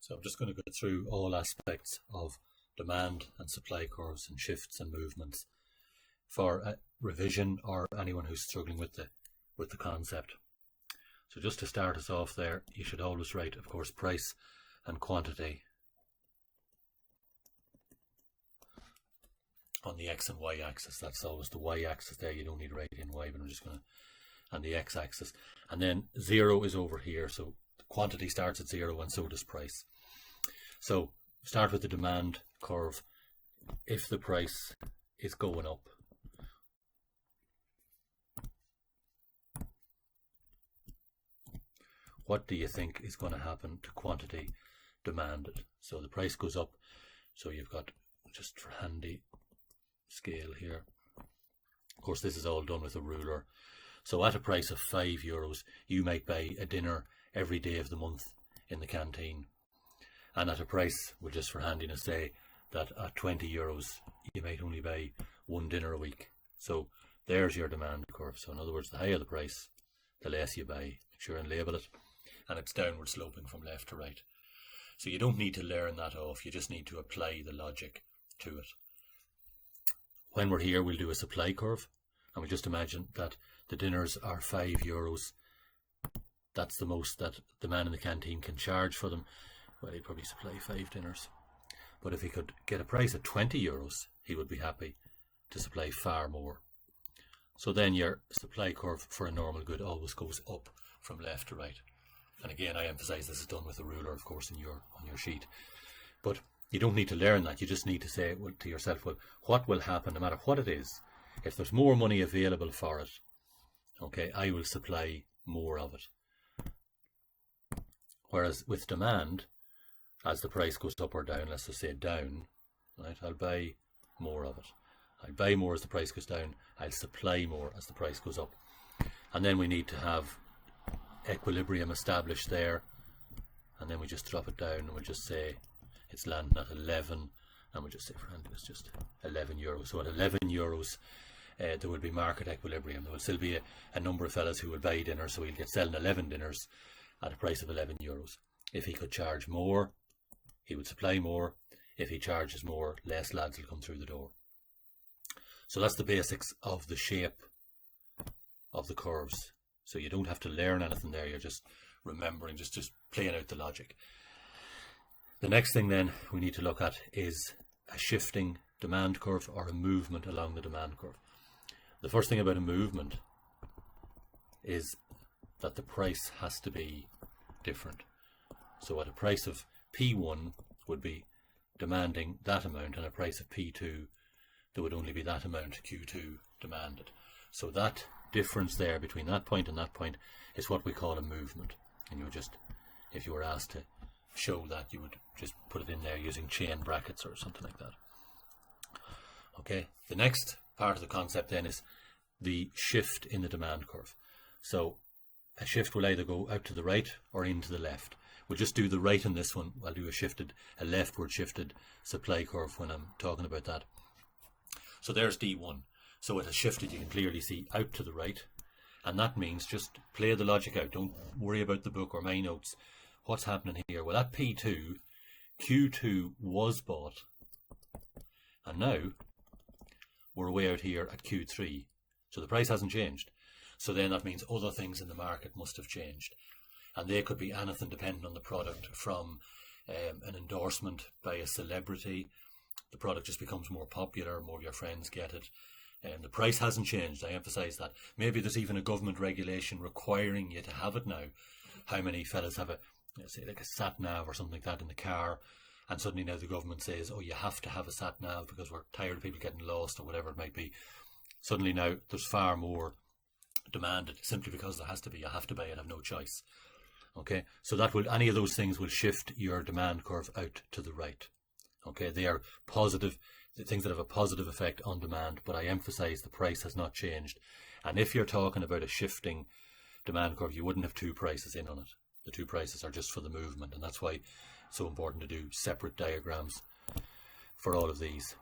So I'm just going to go through all aspects of demand and supply curves and shifts and movements for a revision or anyone who's struggling with the concept. So just to start us off there, you should always write, of course, price and quantity on the X and Y axis. That's always the Y axis there. You don't need to write in Y, but I'm just going to, and the X axis. And then 0 is over here. So the quantity starts at 0 and so does price. So start with the demand curve. If the price is going up, what do you think is going to happen to quantity demanded? So the price goes up. So you've got, just for handy scale here, of course this is all done with a ruler. So at a price of €5, you might buy a dinner every day of the month in the canteen. And at a price, we'll just for handiness say that at €20, you might only buy one dinner a week. So there's your demand curve. So in other words, the higher the price, the less you buy. Make sure and label it. And it's downward sloping from left to right. So you don't need to learn that off. You just need to apply the logic to it. When we're here, we'll do a supply curve. And we'll just imagine that the dinners are €5. That's the most that the man in the canteen can charge for them. Well, he'd probably supply 5 dinners. But if he could get a price at €20, he would be happy to supply far more. So then your supply curve for a normal good always goes up from left to right. And again, I emphasize this is done with a ruler, of course, on your sheet. But you don't need to learn that. You just need to say to yourself, well, what will happen no matter what it is? If there's more money available for it, okay, I will supply more of it. Whereas with demand, as the price goes up or down, let's just say down, right, I'll buy more of it. I'll buy more as the price goes down. I'll supply more as the price goes up. And then we need to have equilibrium established there. And then we just drop it down and we'll just say it's landing at 11. And we'll just say for hand, it's just €11. So at €11, there will be market equilibrium. There will still be a number of fellas who will buy dinner, so he'll get selling 11 dinners at a price of €11. If he could charge more, he would supply more. If he charges more, less lads will come through the door. So that's the basics of the shape of the curves. So you don't have to learn anything there. You're just remembering, just playing out the logic. The next thing then we need to look at is a shifting demand curve or a movement along the demand curve. The first thing about a movement is that the price has to be different. So at a price of P1 would be demanding that amount, and a price of P2 there would only be that amount Q2 demanded. So that difference there between that point and that point is what we call a movement. And you would just, if you were asked to show that, you would just put it in there using chain brackets or something like that. Okay, the next part of the concept then is the shift in the demand curve. So a shift will either go out to the right or into the left. We'll just do the right in this one. I'll do a leftward shifted supply curve when I'm talking about that. So there's D1. So it has shifted, you can clearly see, out to the right. And that means just play the logic out. Don't worry about the book or my notes. What's happening here? Well, at P2, Q2 was bought. And now we're way out here at Q3. So the price hasn't changed. So then that means other things in the market must have changed. And they could be anything depending on the product, from an endorsement by a celebrity. The product just becomes more popular, more of your friends get it. And the price hasn't changed, I emphasize that. Maybe there's even a government regulation requiring you to have it now. How many fellas have say like a sat-nav or something like that in the car, and suddenly now the government says, oh, you have to have a sat-nav because we're tired of people getting lost or whatever it might be. Suddenly now there's far more demanded simply because there has to be. You have to buy it, have no choice. Okay, so that will, any of those things will shift your demand curve out to the right. Okay, they are positive, the things that have a positive effect on demand, but I emphasize the price has not changed. And if you're talking about a shifting demand curve, you wouldn't have two prices in on it. The two prices are just for the movement, and that's why it's so important to do separate diagrams for all of these.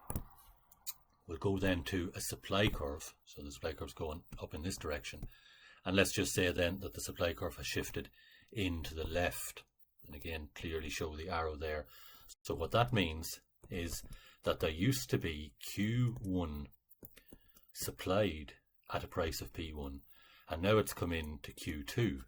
We'll go then to a supply curve. So the supply curve's going up in this direction. And let's just say then that the supply curve has shifted into the left. And again, clearly show the arrow there. So what that means is that there used to be Q1 supplied at a price of P1, and now it's come in to Q2.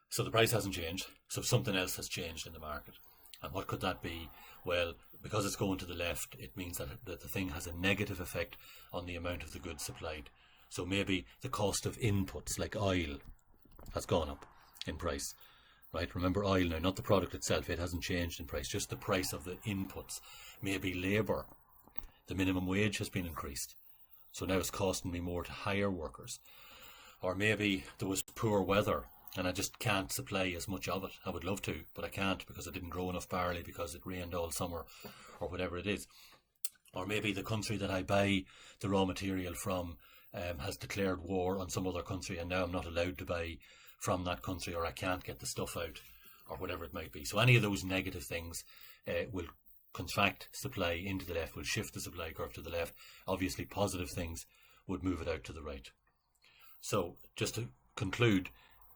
So the price hasn't changed, so something else has changed in the market. And what could that be? Well, because it's going to the left, it means that the thing has a negative effect on the amount of the goods supplied. So maybe the cost of inputs like oil has gone up in price. Right? Remember, oil now, not the product itself, it hasn't changed in price, just the price of the inputs. Maybe labour, the minimum wage has been increased, so now it's costing me more to hire workers. Or maybe there was poor weather and I just can't supply as much of it. I would love to, but I can't because I didn't grow enough barley because it rained all summer, or whatever it is. Or maybe the country that I buy the raw material from has declared war on some other country, and now I'm not allowed to buy from that country, or I can't get the stuff out, or whatever it might be. So any of those negative things will contract supply into the left, will shift the supply curve to the left. Obviously positive things would move it out to the right. So just to conclude,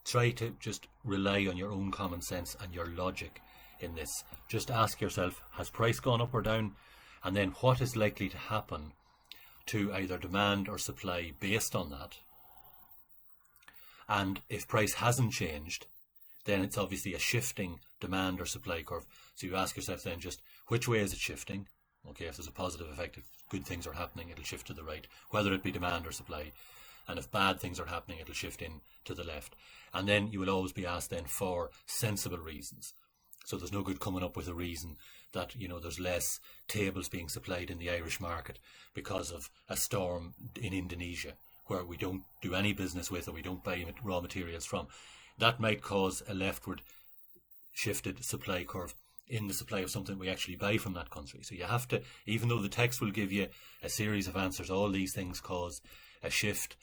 try to just rely on your own common sense and your logic in this. Just ask yourself, has price gone up or down? And then what is likely to happen to either demand or supply based on that? And if price hasn't changed, then it's obviously a shifting demand or supply curve. So you ask yourself then just, which way is it shifting? Okay, if there's a positive effect, if good things are happening, it'll shift to the right, whether it be demand or supply. And if bad things are happening, it'll shift in to the left. And then you will always be asked then for sensible reasons. So there's no good coming up with a reason that, you know, there's less tables being supplied in the Irish market because of a storm in Indonesia, where we don't do any business with or we don't buy raw materials from. That might cause a leftward shifted supply curve in the supply of something we actually buy from that country. So you have to, even though the text will give you a series of answers, all these things cause a shift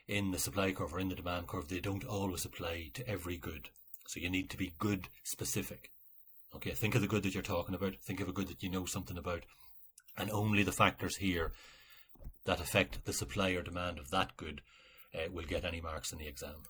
in the supply curve or in the demand curve. They don't always apply to every good. So you need to be good specific. Okay, think of the good that you're talking about, think of a good that you know something about, and only the factors here that affect the supply or demand of that good will get any marks in the exam.